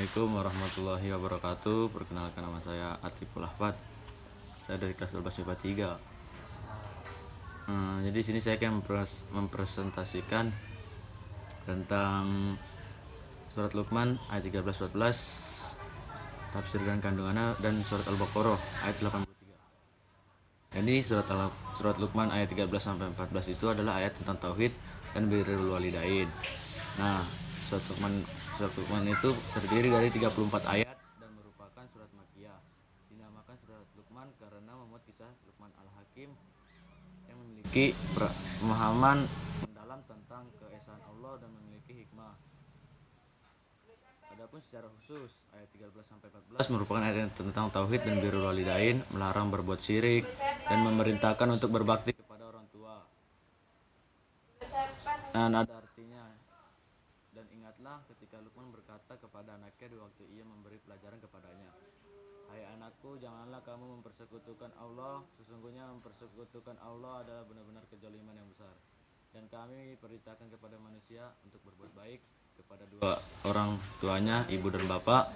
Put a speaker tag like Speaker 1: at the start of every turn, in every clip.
Speaker 1: Assalamualaikum warahmatullahi wabarakatuh. Perkenalkan, nama saya Atiful Ahmad. Saya dari kelas 12 MIPA 3. Jadi sini saya akan mempresentasikan tentang surat Luqman ayat 13-14, tafsir dan kandungannya, dan surat Al-Baqarah ayat 83. Jadi surat Luqman ayat 13-14 itu adalah ayat tentang tauhid dan birrul walidain. Nah, surat Luqman itu terdiri dari 34 ayat dan merupakan surat Makkiyah. Dinamakan surat Luqman karena memuat kisah Luqman Al-Hakim yang memiliki pemahaman mendalam tentang keesaan Allah dan memiliki hikmah. Adapun secara khusus ayat 13-14 merupakan ayat tentang tauhid dan birrul walidain, melarang berbuat syirik dan memerintahkan untuk berbakti kepada orang tua. Dan ada artinya, dan ingatlah ketika Luqman berkata kepada anaknya di waktu ia memberi pelajaran kepadanya, "Hai anakku, janganlah kamu mempersekutukan Allah. Sesungguhnya mempersekutukan Allah adalah benar-benar kezaliman yang besar. Dan kami perintahkan kepada manusia untuk berbuat baik kepada dua orang tuanya, ibu dan bapak.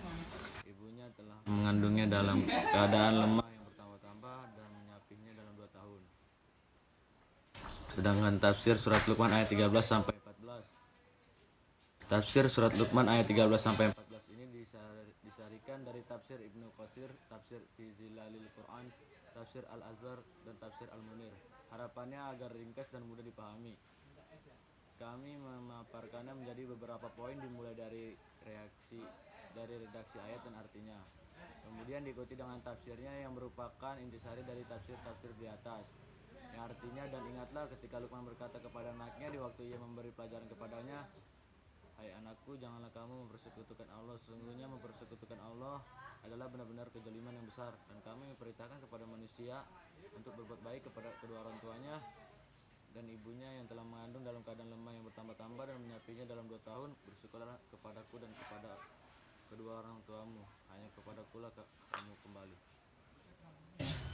Speaker 1: Ibunya telah mengandungnya dalam keadaan lemah yang bertambah-tambah dan menyapihnya dalam 2 tahun." Sedangkan tafsir surat Luqman ayat 13-14. Tafsir surat Luqman ayat 13-14 ini disarikan dari tafsir Ibnu Katsir, tafsir Fi Zilalil Quran, tafsir Al-Azhar, dan tafsir Al-Munir. Harapannya agar ringkas dan mudah dipahami. Kami memaparkannya menjadi beberapa poin, dimulai dari redaksi ayat dan artinya. Kemudian diikuti dengan tafsirnya yang merupakan intisari dari tafsir-tafsir di atas. Yang artinya, dan ingatlah ketika Luqman berkata kepada anaknya di waktu ia memberi pelajaran kepadanya, "Hai anakku, janganlah kamu mempersekutukan Allah. Sesungguhnya mempersekutukan Allah adalah benar-benar kezaliman yang besar. Dan kami memperintahkan kepada manusia untuk berbuat baik kepada kedua orang tuanya dan ibunya yang telah mengandung dalam keadaan lemah yang bertambah-tambah dan menyapinya dalam 2 tahun. Bersyukurlah kepadaku dan kepada kedua orang tuamu. Hanya kepadakulah kamu kembali."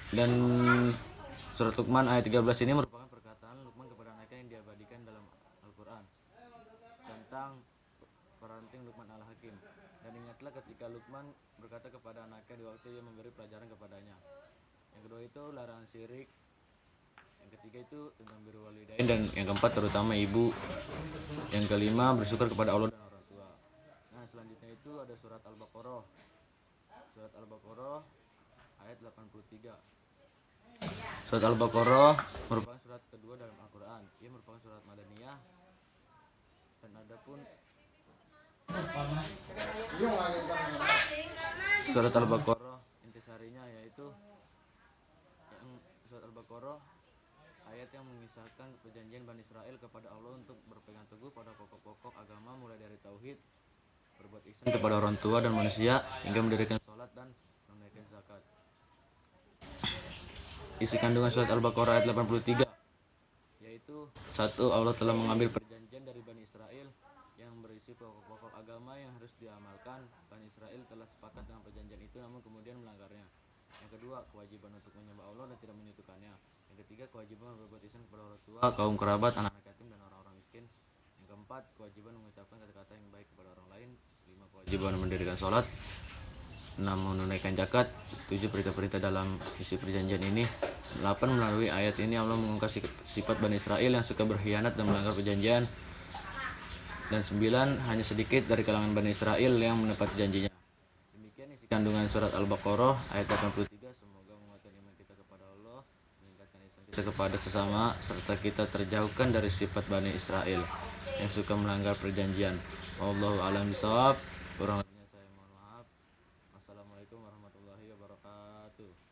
Speaker 1: Dan surat Luqman ayat 13 ini merupakan perkataan Luqman kepada anaknya yang diabadikan dalam Al-Quran tentang parenting Luqman Al-Hakim. Dan ingatlah ketika Luqman berkata kepada anaknya di waktu ia memberi pelajaran kepadanya. Yang kedua itu larangan syirik. Yang ketiga itu tentang birrul walidain, dan yang keempat terutama ibu. Yang kelima bersyukur kepada Allah dan orang tua. Nah, selanjutnya itu ada surat Al-Baqarah. Surat Al-Baqarah ayat 83. Surat Al-Baqarah merupakan surat kedua dalam Al-Quran. Ia merupakan surat Madaniyah. Dan adapun surat Al-Baqarah intisarinya yaitu surat Al-Baqarah ayat yang mengisahkan perjanjian Bani Israel kepada Allah untuk berpegang teguh pada pokok-pokok agama, mulai dari tauhid, berbuat ihsan kepada orang tua dan manusia, hingga mendirikan sholat dan menunaikan zakat. Isi kandungan surat Al-Baqarah ayat 83 yaitu: 1. Allah telah mengambil perjanjian dari Bani Israel yang berisi pokok-pokok agama yang harus diamalkan. Bani Israel telah sepakat dengan perjanjian itu namun kemudian melanggarnya. Yang kedua, kewajiban untuk menyembah Allah dan tidak menyekutukannya. Yang ketiga, kewajiban berbuat ihsan kepada orang tua, kaum kerabat, anak-anak yatim, dan orang-orang miskin. Yang keempat, kewajiban mengucapkan kata-kata yang baik kepada orang lain. 5. Kewajiban mendirikan sholat. 6. Menunaikan zakat. 7. Perintah-perintah dalam isi perjanjian ini. 8. Melalui ayat ini Allah mengungkap sifat Bani Israel yang suka berkhianat dan melanggar perjanjian. Dan 9. Hanya sedikit dari kalangan Bani Israel yang menepati janjinya. Demikian isi kandungan surat Al-Baqarah ayat 83. Semoga menguatkan iman kita kepada Allah, meningkatkan ihsan kita kepada sesama, serta kita terjauhkan dari sifat Bani Israel yang suka melanggar perjanjian. Wallahu a'lam bishawab. Kurang lebihnya saya mohon maaf. Wassalamualaikum warahmatullahi wabarakatuh.